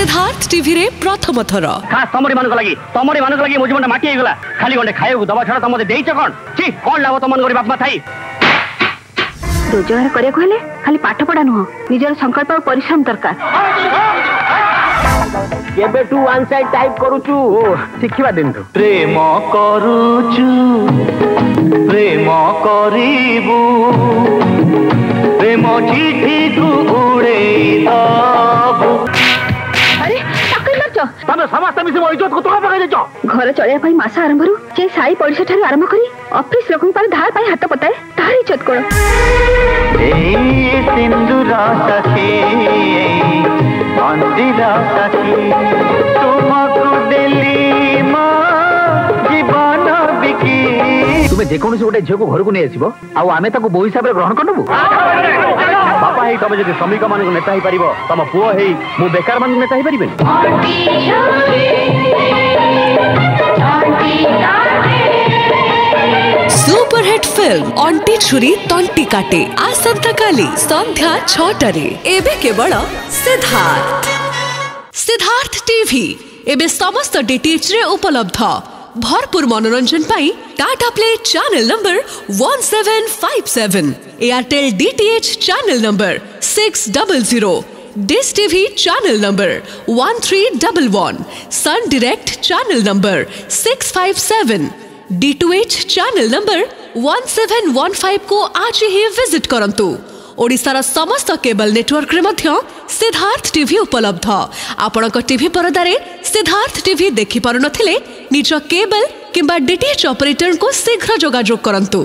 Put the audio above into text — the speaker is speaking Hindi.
सिद्धार्थ टीवी रे प्रथम थर खास तमरी मान लगी मो जीवन माटी गला खाली गंडे खाइबू दबा छड़ा तुम देइछ कोन छी कोन लाभ तुम गरी बाप मा थाई रोजगार करिया कहले खाली पाठ पढ़ा नुह निजर संकल्प और परिश्रम दरकार केबे तू वन साइड टाइप करूचू शिखिबा दिन तू प्रेम करूचू प्रेम करिबू प्रेम चिठी तू उड़े दबू अरे टाकई मारछ तमे समस्त मिसे मो इज्जत को तोड़ा पकाई देछ घर चलिया पई मास आरंभ रु जे साई पड़िसा ठार आरंभ करी ऑफिस लोकन पर धार पई हाथ पताए तार इज्जत कोन ए सिंदूरा सखी अंजिरा सखी तुमको दिल्ली मा जीवन बिकी तुमे जे कोनसी गोटे झियो को घर को नै आसीबो आ आमे ताको बो हिसाब रे ग्रहण करनबु बापा हे तमे जदि श्रमिक मान को नेता ही परिबो तम पुओ हे मु बेकार मान नेता ही परिबे सुपर हिट फिल्म अंटी छुरी तंटी काटे आसंता काली संध्या 6टारे एबे केवल सिद्धार्थ टीवी एबे समस्त डीटीएच रे उपलब्ध भरपूर मनोरंजन पाई Tata Play channel number 1757 Airtel DTH channel number 600 Dish TV channel number 1311 Sun Direct channel number 657 D2H channel number 1715 को आज ही विजिट करंतु ओडिसार समस्त केबल नेटवर्क रे मध्य सिद्धार्थ टीवी उपलब्ध आपणक टीवी परदारे सिद्धार्थ टीवी देखि पारु नथिले निज केबल किंबा डीटीएच ऑपरेटर को शीघ्र जोगाजोग करंतु।